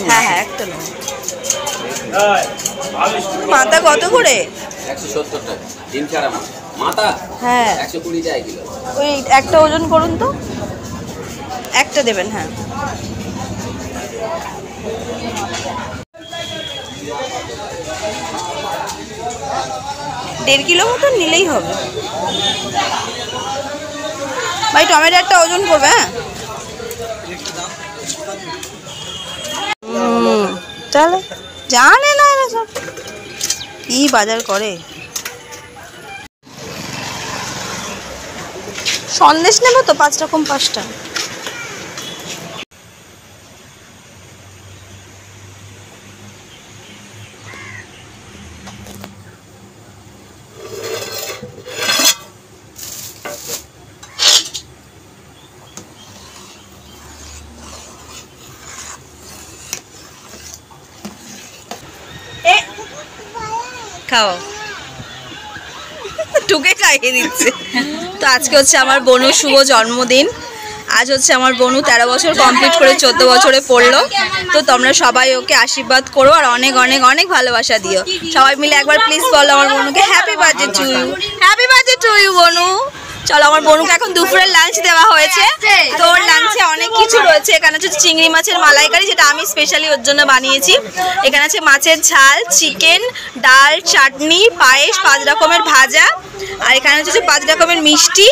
হ্যাঁ হ্যাঁ একটা নাও। মাথা কত করে? 170 টাকা। ডিম ছাড়া মাথা? হ্যাঁ 120 টাকা কিলো। ওই একটা ওজন করুন তো, একটা দেবেন। হ্যাঁ দেড় কিলো মতন নিলেই হবে ভাই। টমেটো একটা ওজন করবে। হ্যাঁ চলো, জানে না এরা সব কি বাজার করে। সন্দেশ নেবো তো 5 রকম 5টা। খাও, টুকে খাইয়ে দিচ্ছে। তো আজকে হচ্ছে আমার বনুর শুভ জন্মদিন। আজ হচ্ছে আমার বনু 13 বছর কমপ্লিট করে 14 বছরে পড়লো। তো তোমরা সবাই ওকে আশীর্বাদ করো আর অনেক অনেক অনেক ভালোবাসা দিও। সবাই মিলে একবার প্লিজ বলো আমার বনুকে happy birthday to you, happy birthday to you বনু। চলো, আমার বনুকে এখন দুপুরের লাঞ্চ দেওয়া হয়েছে। তো ওর লাঞ্চে অনেক কিছু রয়েছে। এখানে হচ্ছে চিংড়ি মাছের মালাইকারি, যেটা আমি স্পেশালি ওর জন্য বানিয়েছি। এখানে আছে মাছের ঝাল, চিকেন, ডাল, চাটনি, পায়েস, 5 রকমের ভাজা, আর এখানে হচ্ছে 5 রকমের মিষ্টি,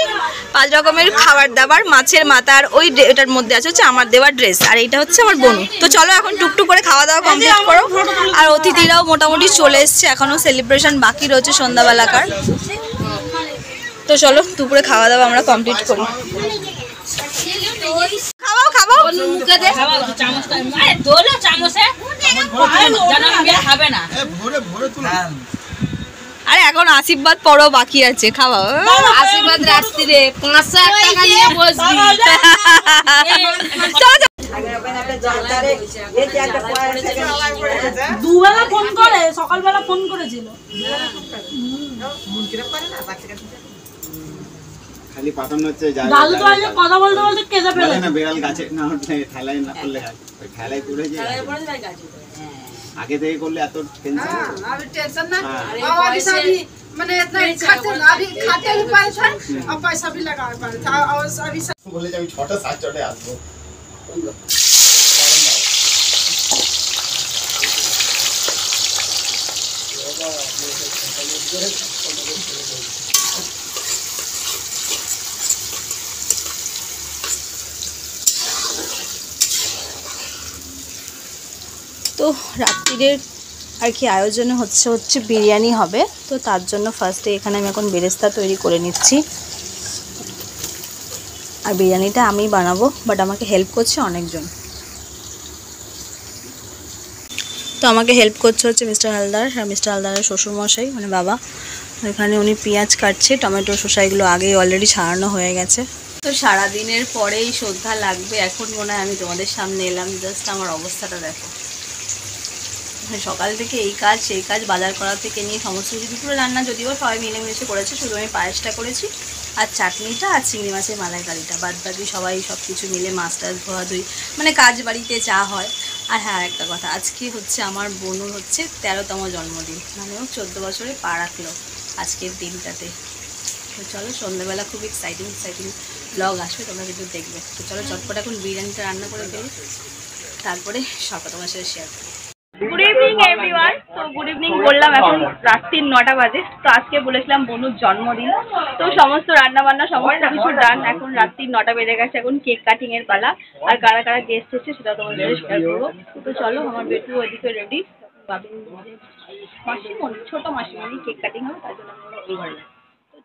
5 রকমের খাবার দাবার, মাছের মাথা, আর ওই এটার মধ্যে আছে হচ্ছে আমার দেওয়া ড্রেস। আর এইটা হচ্ছে আমার বনু। তো চলো এখন টুকটুক করে খাওয়া দাওয়া কমপ্লিট করো। আর অতিথিরাও মোটামুটি চলে এসছে, এখনও সেলিব্রেশন বাকি রয়েছে সন্ধ্যাবেলাকার। তো চলো দুপুরে খাওয়া দাওয়া আমরা কমপ্লিট করি। খাওয়াও খাওয়াও, মুখে দে চামচটা। আরে দোলো চামচে খাবে না। আরে এখন আশীর্বাদ পড়ো বাকি আছে, খাওয়াও। আশীর্বাদ রাখছি রে, 500 টাকা নিয়ে বসবি। দুবেলা ফোন করে, সকালবেলা ফোন করেছিল। খালি পাঠানো হচ্ছে দাদু তো আজ কথা বলতে বলতে কেঁদে ফেলে না, বেড়াল গাছে না উঠলে ঠেলায় না করলে ওই ঠেলায় পড়ে যায়। আগে থেকে করলে এত টেনশন না, अभी टेंशन ना। और अभी सभी मैंने इतना खाते अभी खाते भी पाए थे और पैसा भी लगा पाए थे। और अभी বলে যে আমি 6টা 7টায় আসবো। তো রাত্রিরের আর কি আয়োজনে হচ্ছে বিরিয়ানি হবে। তো তার জন্য ফার্স্টে এখানে আমি এখন বেরেস্তা তৈরি করে নিচ্ছি। আর বিরিয়ানিটা আমি বানাবো, বাট আমাকে হেল্প করছে অনেকজন। তো আমাকে হেল্প করছে হচ্ছে মিস্টার হালদার আর মিস্টার হালদারের শ্বশুরমশাই মানে বাবা। এখানে উনি পেঁয়াজ কাটছে, টমেটো শসা এগুলো আগেই অলরেডি ছাড়ানো হয়ে গেছে। তো সারাদিনের পরেই সন্ধ্যা লাগবে, এখন মনে হয় আমি তোমাদের সামনে এলাম। জাস্ট আমার অবস্থাটা দেখো, সকাল থেকে এই কাজ সেই কাজ, বাজার করা থেকে নিয়ে সমস্ত কিছু। দুপুরে রান্না যদিও সবাই মিলেমিশে করেছে, শুধু আমি পায়েসটা করেছি আর চাটনিটা আর চিংড়ি মাছের মালাইকারিটা। বাদ বাকি সবাই সব কিছু মিলে মাছ টাছ ধোয়া ধুই, মানে কাজ বাড়িতে যা হয়। আর হ্যাঁ একটা কথা, আজকে হচ্ছে আমার বোনুর হচ্ছে 13তম জন্মদিন, মানে ও 14 বছরে পা রাখলো আজকের দিনটাতে। তো চলো সন্ধ্যাবেলা খুব এক্সাইটিং ব্লগ আসবে, তোমরা কিন্তু দেখবে। তো চলো চটপট এখন বিরিয়ানিটা রান্না করে ফেলি, তারপরে সবটা তোমার সাথে শেয়ার করি। Good evening everyone. তো গুড ইভিনিং বললাম, এখন রাত্রির 9টা বাজে। তো আজকে বলেছিলাম বনুর জন্মদিন, তো সমস্ত রান্না বান্না সমস্ত কিছু ডান। এখন রাত্রির 9টা বেজে গেছে, এখন কেক কাটিং এর পালা। আর কারা কারা গেস্ট এসেছে সেটা তোমাদের সাথে শেয়ার করবো। তো চলো, আমার বেটু ওইদিকে রেডি, মাসিমণি ছোট মাসিমণি কেক কাটিং হবে, তার জন্য আমরা ওই ঘরে।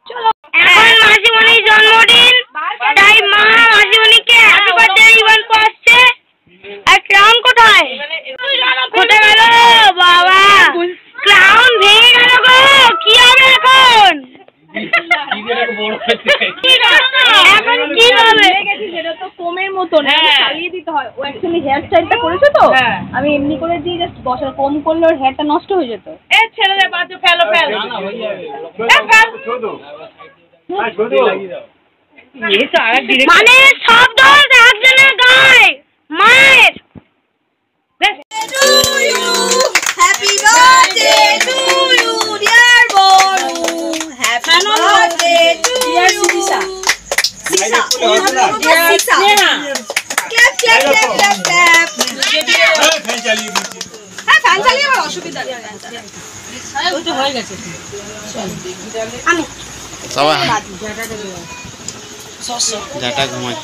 চলো, এখন মাসিমণির জন্মদিন, তাই মা মাসিমণিকে হ্যাপি বার্থডে ইভেন করছে। আর ক্রাউন কোথায়? কোথায় গেল বাবা? ক্রাউন ভেঙে গেল গো, কি হবে এখন? এখন কি হবে? সেটা তো কোমের মতো না, চালিয়ে দিতে হয়। ও অ্যাকচুয়ালি হেয়ার স্টাইলটা করেছে তো, আমি এমনি করে দিয়ে জাস্ট বসার, কম করলে ওর হেয়ারটা নষ্ট হয়ে যেত। এ ছেড়ে দে, বাজে ফেলো ফেল। মানে সব দোষ একজনের গায়ে, মায়ের। Lisa. Yes, Lisa. Clap, clap, clap, clap, clap. হ্যাঁ ফ্যান চালিয়ে আমার অসুবিধা নেই। ওইটা হয়ে গেছে সবাই যাটা ঘুমাই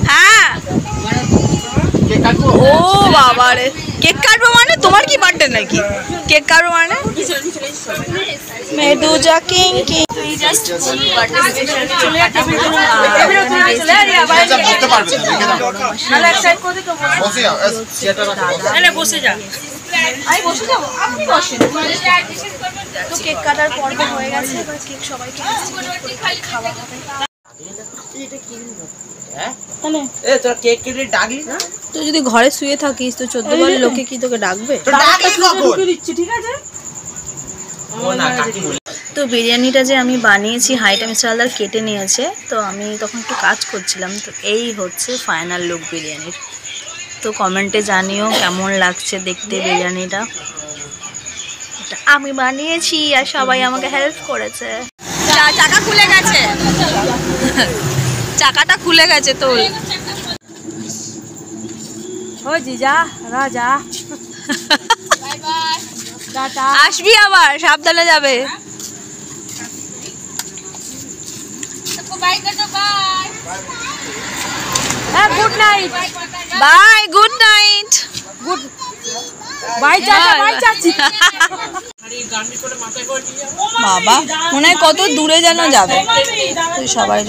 হ্যাঁ ও বাবা রে কেক কাটবো মানে তোমার কি বার্থডে নাকি কেক কাটবো মানে মেদুজা কিং কিং বসে যা আমি বসে যাবো আপনি বসেন তো কেক কাটার পর্ব হয়ে গেছে এবার কেক সবাইকে খাওয়া হবে তুই যদি ঘরে শুয়ে থাকিস তো 14 বার লোকে কি তোকে ডাকবে দিচ্ছি ঠিক আছে তো বিরিয়ানিটা যে আমি বানিয়েছি হাইটা মিস্টার হালদার কেটে নিয়েছে তো আমি তখন একটু কাজ করছিলাম তো এই হচ্ছে ফাইনাল লুক বিরিয়ানির তো কমেন্টে জানিও কেমন লাগছে দেখতে বিরিয়ানিটা এটা আমি বানিয়েছি আর সবাই আমাকে হেল্প করেছে চাকা খুলে গেছে চাকাটা খুলে গেছে তো ও জিজা রাজা টাটা আসবি আবার সাবধানে যাবে হ্যাঁ good night bye good night good bye চাচা বাই চাচি বাবা মনে হয় কত দূরে যেন যাবে সবাই